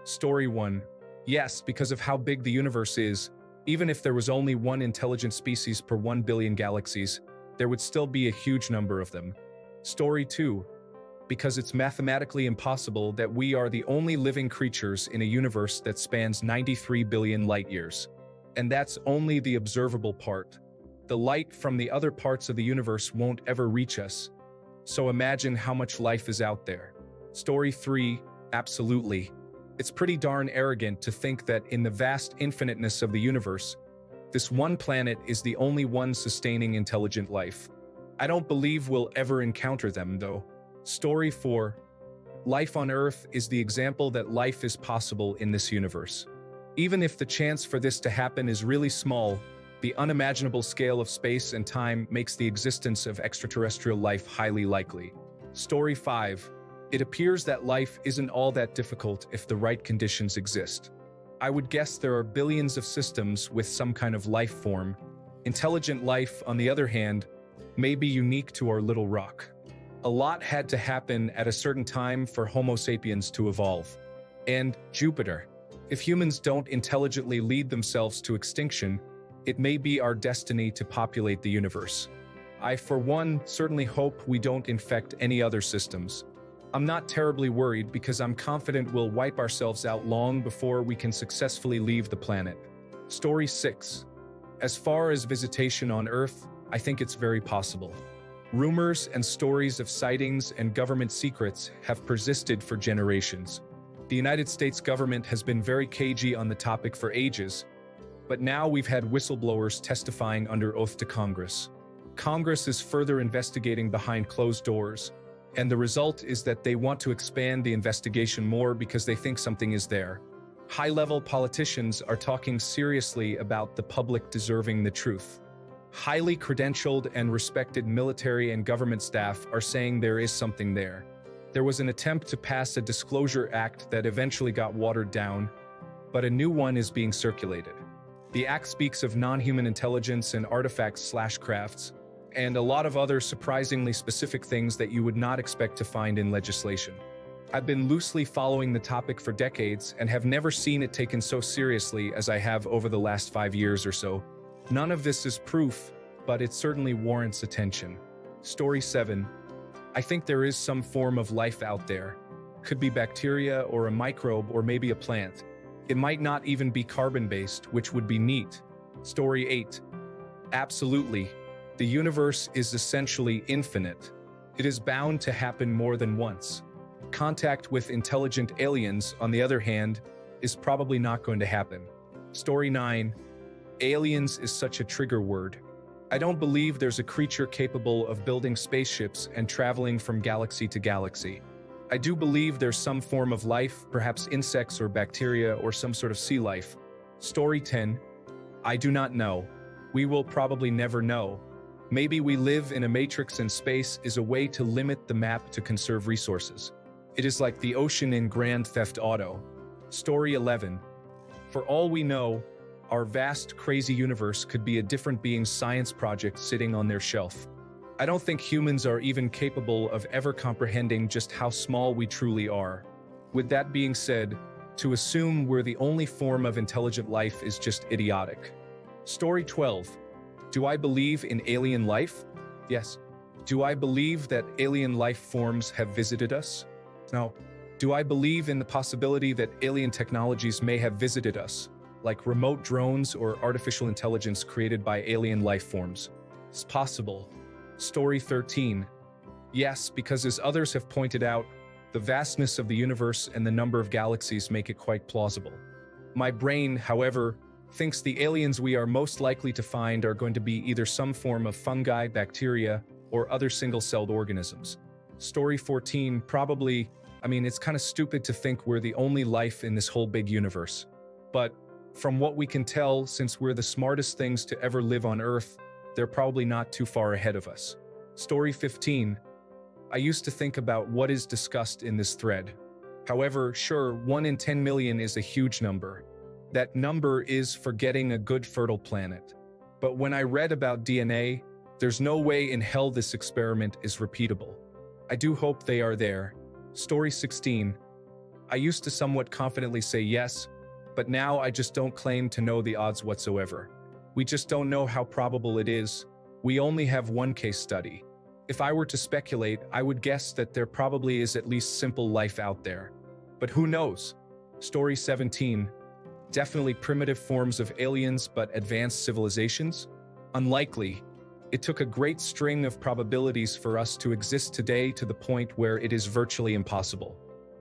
Story 1. Yes, because of how big the universe is, even if there was only one intelligent species per 1 billion galaxies, there would still be a huge number of them. Story 2. Because it's mathematically impossible that we are the only living creatures in a universe that spans 93 billion light-years. And that's only the observable part. The light from the other parts of the universe won't ever reach us. So imagine how much life is out there. Story 3. Absolutely. It's pretty darn arrogant to think that in the vast infiniteness of the universe, this one planet is the only one sustaining intelligent life. I don't believe we'll ever encounter them, though. Story 4. Life on Earth is the example that life is possible in this universe. Even if the chance for this to happen is really small, the unimaginable scale of space and time makes the existence of extraterrestrial life highly likely. Story 5. It appears that life isn't all that difficult if the right conditions exist. I would guess there are billions of systems with some kind of life form. Intelligent life, on the other hand, may be unique to our little rock. A lot had to happen at a certain time for Homo sapiens to evolve. And Jupiter. If humans don't intelligently lead themselves to extinction, it may be our destiny to populate the universe. I, for one, certainly hope we don't infect any other systems. I'm not terribly worried because I'm confident we'll wipe ourselves out long before we can successfully leave the planet. Story 6. As far as visitation on Earth, I think it's very possible. Rumors and stories of sightings and government secrets have persisted for generations. The United States government has been very cagey on the topic for ages, but now we've had whistleblowers testifying under oath to Congress. Congress is further investigating behind closed doors, and the result is that they want to expand the investigation more because they think something is there. High-level politicians are talking seriously about the public deserving the truth. Highly credentialed and respected military and government staff are saying there is something there. There was an attempt to pass a disclosure act that eventually got watered down, but a new one is being circulated. The act speaks of non-human intelligence and artifacts/crafts, and a lot of other surprisingly specific things that you would not expect to find in legislation. I've been loosely following the topic for decades and have never seen it taken so seriously as I have over the last 5 years or so. None of this is proof, but it certainly warrants attention. Story 7. I think there is some form of life out there. Could be bacteria or a microbe or maybe a plant. It might not even be carbon-based, which would be neat. Story 8. Absolutely. The universe is essentially infinite. It is bound to happen more than once. Contact with intelligent aliens, on the other hand, is probably not going to happen. Story 9. Aliens is such a trigger word. I don't believe there's a creature capable of building spaceships and traveling from galaxy to galaxy. I do believe there's some form of life, perhaps insects or bacteria or some sort of sea life. Story 10. I do not know. We will probably never know. Maybe we live in a matrix and space is a way to limit the map to conserve resources. It is like the ocean in Grand Theft Auto. Story 11. For all we know, our vast, crazy universe could be a different being's science project sitting on their shelf. I don't think humans are even capable of ever comprehending just how small we truly are. With that being said, to assume we're the only form of intelligent life is just idiotic. Story 12. Do I believe in alien life? Yes. Do I believe that alien life forms have visited us? No. Do I believe in the possibility that alien technologies may have visited us, like remote drones or artificial intelligence created by alien life forms? It's possible. Story 13. Yes, because as others have pointed out, the vastness of the universe and the number of galaxies make it quite plausible. My brain, however, thinks the aliens we are most likely to find are going to be either some form of fungi, bacteria, or other single-celled organisms. Story 14, probably, it's kind of stupid to think we're the only life in this whole big universe. But from what we can tell, since we're the smartest things to ever live on Earth, they're probably not too far ahead of us. Story 15. I used to think about what is discussed in this thread. However, sure, 1 in 10 million is a huge number. That number is for getting a good fertile planet. But when I read about DNA, there's no way in hell this experiment is repeatable. I do hope they are there. Story 16. I used to somewhat confidently say yes, but now I just don't claim to know the odds whatsoever. We just don't know how probable it is. We only have one case study. If I were to speculate, I would guess that there probably is at least simple life out there. But who knows? Story 17. Definitely primitive forms of aliens, but advanced civilizations? Unlikely. It took a great string of probabilities for us to exist today to the point where it is virtually impossible.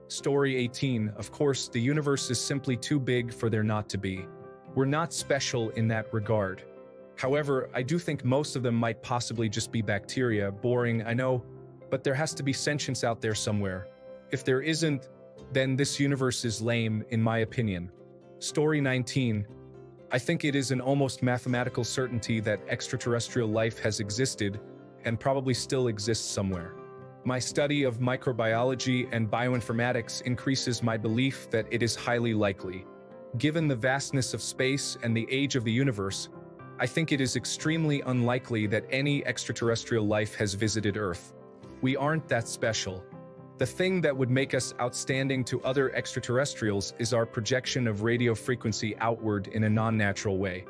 Story 18. Of course, the universe is simply too big for there not to be. We're not special in that regard. However, I do think most of them might possibly just be bacteria. Boring, I know, but there has to be sentience out there somewhere. If there isn't, then this universe is lame, in my opinion. Story 19. I think it is an almost mathematical certainty that extraterrestrial life has existed and probably still exists somewhere. My study of microbiology and bioinformatics increases my belief that it is highly likely. Given the vastness of space and the age of the universe, I think it is extremely unlikely that any extraterrestrial life has visited Earth. We aren't that special. The thing that would make us outstanding to other extraterrestrials is our projection of radio frequency outward in a non-natural way.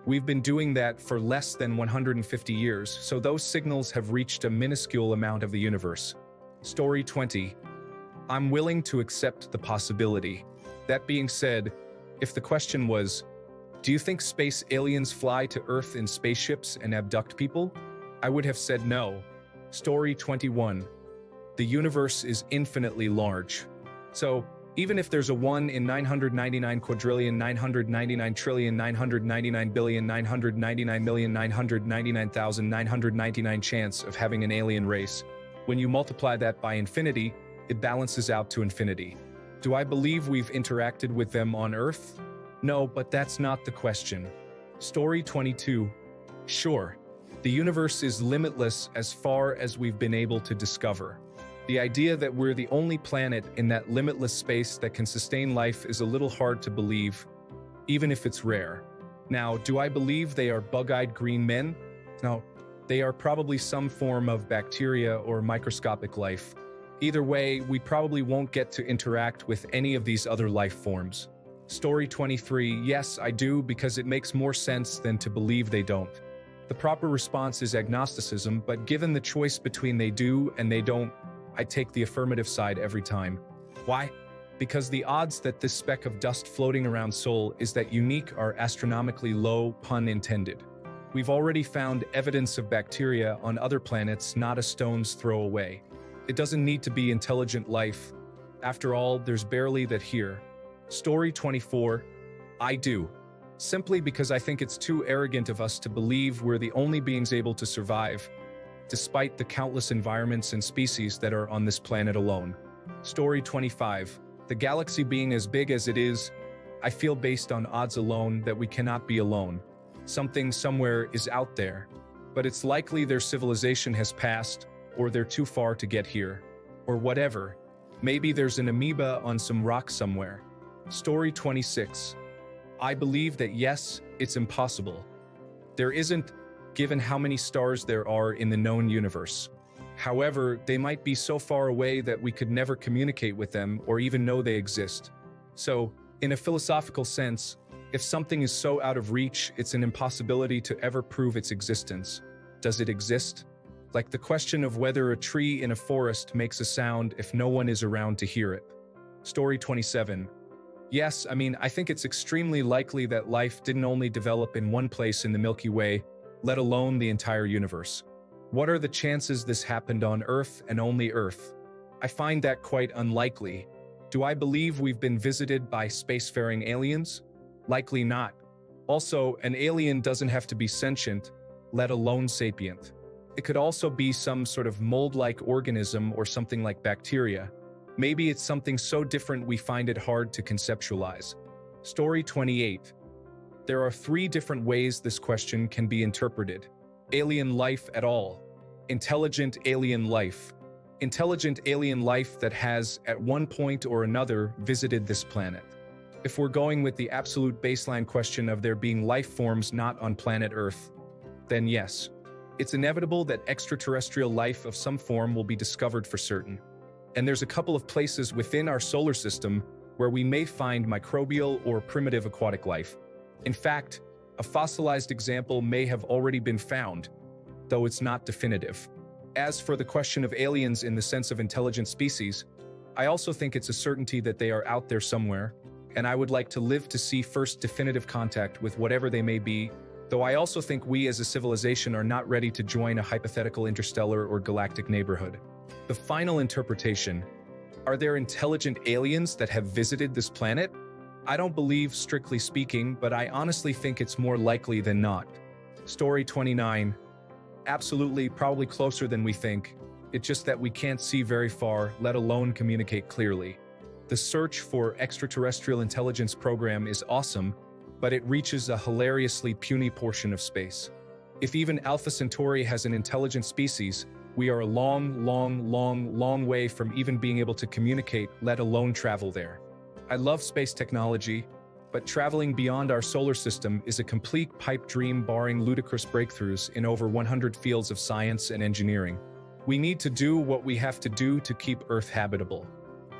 We've been doing that for less than 150 years, so those signals have reached a minuscule amount of the universe. Story 20. I'm willing to accept the possibility. That being said, if the question was, do you think space aliens fly to Earth in spaceships and abduct people? I would have said no. Story 21. The universe is infinitely large. So, even if there's a 1 in 999 quadrillion 999 trillion 999 billion 999,999,999 chance of having an alien race, when you multiply that by infinity, it balances out to infinity. Do I believe we've interacted with them on Earth? No, but that's not the question. Story 22. Sure, the universe is limitless as far as we've been able to discover. The idea that we're the only planet in that limitless space that can sustain life is a little hard to believe, even if it's rare. Now, do I believe they are bug-eyed green men? No, they are probably some form of bacteria or microscopic life. Either way, we probably won't get to interact with any of these other life forms. Story 23. Yes, I do, because it makes more sense than to believe they don't. The proper response is agnosticism, but given the choice between they do and they don't, I take the affirmative side every time. Why? Because the odds that this speck of dust floating around Sol is that unique are astronomically low, pun intended. We've already found evidence of bacteria on other planets not a stone's throw away. It doesn't need to be intelligent life. After all, there's barely that here. Story 24. I do. Simply because I think it's too arrogant of us to believe we're the only beings able to survive, despite the countless environments and species that are on this planet alone. Story 25. The galaxy being as big as it is, I feel based on odds alone that we cannot be alone. Something somewhere is out there, but it's likely their civilization has passed, or they're too far to get here, or whatever. Maybe there's an amoeba on some rock somewhere. Story 26. I believe that yes, it's impossible. There isn't, given how many stars there are in the known universe. However, they might be so far away that we could never communicate with them or even know they exist. So, in a philosophical sense, if something is so out of reach, it's an impossibility to ever prove its existence. Does it exist? Like the question of whether a tree in a forest makes a sound if no one is around to hear it. Story 27. Yes, I think it's extremely likely that life didn't only develop in one place in the Milky Way, let alone the entire universe. What are the chances this happened on Earth and only Earth? I find that quite unlikely. Do I believe we've been visited by spacefaring aliens? Likely not. Also, an alien doesn't have to be sentient, let alone sapient. It could also be some sort of mold-like organism or something like bacteria. Maybe it's something so different we find it hard to conceptualize. Story 28. There are 3 different ways this question can be interpreted. Alien life at all. Intelligent alien life. Intelligent alien life that has, at one point or another, visited this planet. If we're going with the absolute baseline question of there being life forms not on planet Earth, then yes, it's inevitable that extraterrestrial life of some form will be discovered for certain. And there's a couple of places within our solar system where we may find microbial or primitive aquatic life. In fact, a fossilized example may have already been found, though it's not definitive. As for the question of aliens in the sense of intelligent species, I also think it's a certainty that they are out there somewhere, and I would like to live to see first definitive contact with whatever they may be, though I also think we as a civilization are not ready to join a hypothetical interstellar or galactic neighborhood. The final interpretation: are there intelligent aliens that have visited this planet? I don't believe, strictly speaking, but I honestly think it's more likely than not. Story 29. Absolutely, probably closer than we think. It's just that we can't see very far, let alone communicate clearly. The search for extraterrestrial intelligence program is awesome, but it reaches a hilariously puny portion of space. If even Alpha Centauri has an intelligent species, we are a long way from even being able to communicate, let alone travel there. I love space technology, but traveling beyond our solar system is a complete pipe dream barring ludicrous breakthroughs in over 100 fields of science and engineering. We need to do what we have to do to keep Earth habitable.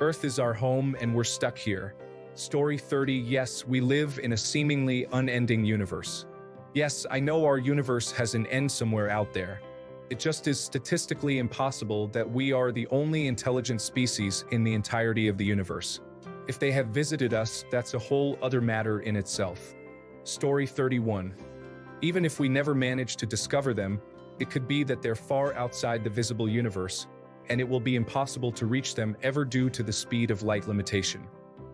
Earth is our home and we're stuck here. Story 30. Yes, we live in a seemingly unending universe. Yes, I know our universe has an end somewhere out there. It just is statistically impossible that we are the only intelligent species in the entirety of the universe. If they have visited us, that's a whole other matter in itself. Story 31. Even if we never manage to discover them, it could be that they're far outside the visible universe, and it will be impossible to reach them ever due to the speed of light limitation.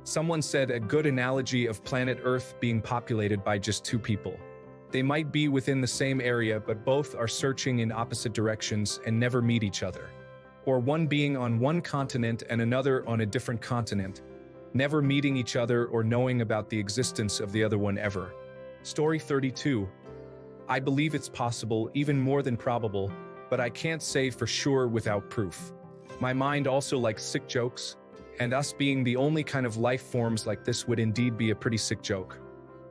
Someone said a good analogy of planet Earth being populated by just two people. They might be within the same area, but both are searching in opposite directions and never meet each other. Or one being on one continent and another on a different continent, never meeting each other or knowing about the existence of the other one ever. Story 32. I believe it's possible, even more than probable, but I can't say for sure without proof. My mind also likes sick jokes, and us being the only kind of life forms like this would indeed be a pretty sick joke.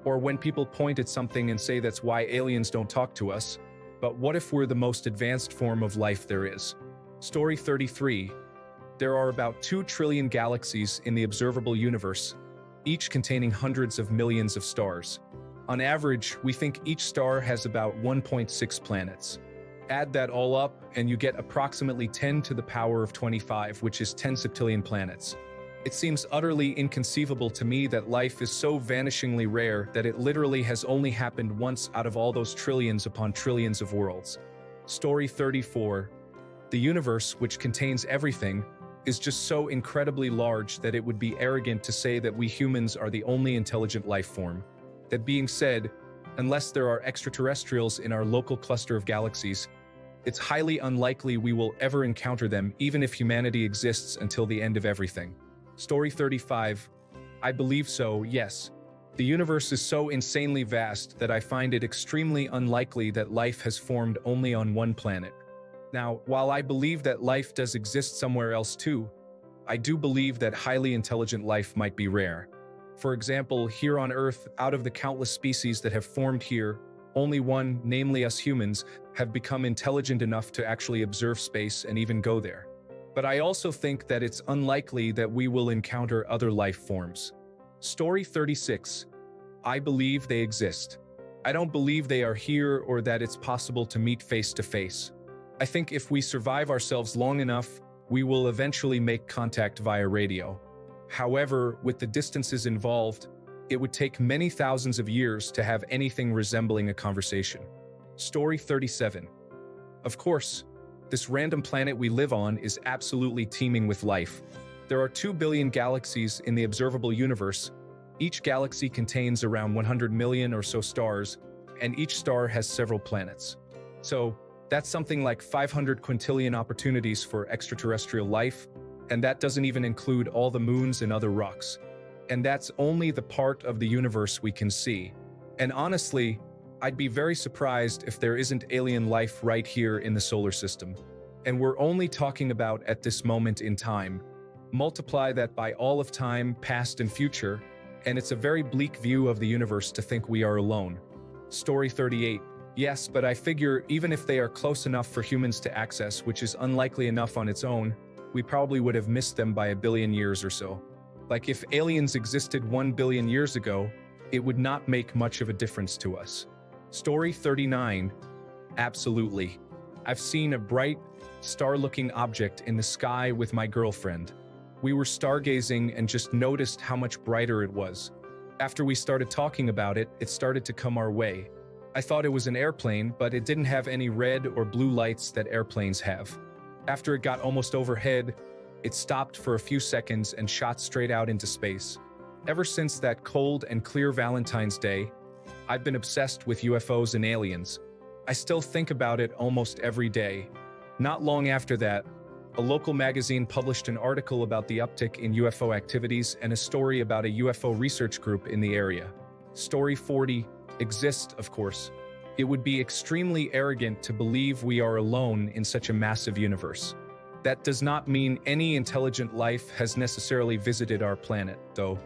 Or when people point at something and say that's why aliens don't talk to us, but what if we're the most advanced form of life there is? Story 33. There are about 2 trillion galaxies in the observable universe, each containing hundreds of millions of stars. On average, we think each star has about 1.6 planets. Add that all up, and you get approximately 10 to the power of 25, which is 10 septillion planets. It seems utterly inconceivable to me that life is so vanishingly rare that it literally has only happened once out of all those trillions upon trillions of worlds. Story 34. The universe, which contains everything, is just so incredibly large that it would be arrogant to say that we humans are the only intelligent life form. That being said, unless there are extraterrestrials in our local cluster of galaxies, it's highly unlikely we will ever encounter them, even if humanity exists until the end of everything. Story 35. I believe so, yes. The universe is so insanely vast that I find it extremely unlikely that life has formed only on one planet. Now, while I believe that life does exist somewhere else too, I do believe that highly intelligent life might be rare. For example, here on Earth, out of the countless species that have formed here, only one, namely us humans, have become intelligent enough to actually observe space and even go there. But I also think that it's unlikely that we will encounter other life forms. Story 36. I believe they exist. I don't believe they are here or that it's possible to meet face to face. I think if we survive ourselves long enough, we will eventually make contact via radio. However, with the distances involved, it would take many thousands of years to have anything resembling a conversation. Story 37. Of course, this random planet we live on is absolutely teeming with life. There are 2 billion galaxies in the observable universe. Each galaxy contains around 100 million or so stars, and each star has several planets. So, that's something like 500 quintillion opportunities for extraterrestrial life, and that doesn't even include all the moons and other rocks. And that's only the part of the universe we can see. And honestly, I'd be very surprised if there isn't alien life right here in the solar system. And we're only talking about at this moment in time. Multiply that by all of time, past and future, and it's a very bleak view of the universe to think we are alone. Story 38. Yes, but I figure even if they are close enough for humans to access, which is unlikely enough on its own, we probably would have missed them by a billion years or so. Like if aliens existed 1 billion years ago, it would not make much of a difference to us. Story 39. Absolutely. I've seen a bright, star-looking object in the sky with my girlfriend. We were stargazing and just noticed how much brighter it was. After we started talking about it, it started to come our way. I thought it was an airplane, but it didn't have any red or blue lights that airplanes have. After it got almost overhead, it stopped for a few seconds and shot straight out into space. Ever since that cold and clear Valentine's Day, I've been obsessed with UFOs and aliens. I still think about it almost every day. Not long after that, a local magazine published an article about the uptick in UFO activities and a story about a UFO research group in the area. Story 40 exists, of course. It would be extremely arrogant to believe we are alone in such a massive universe. That does not mean any intelligent life has necessarily visited our planet, though.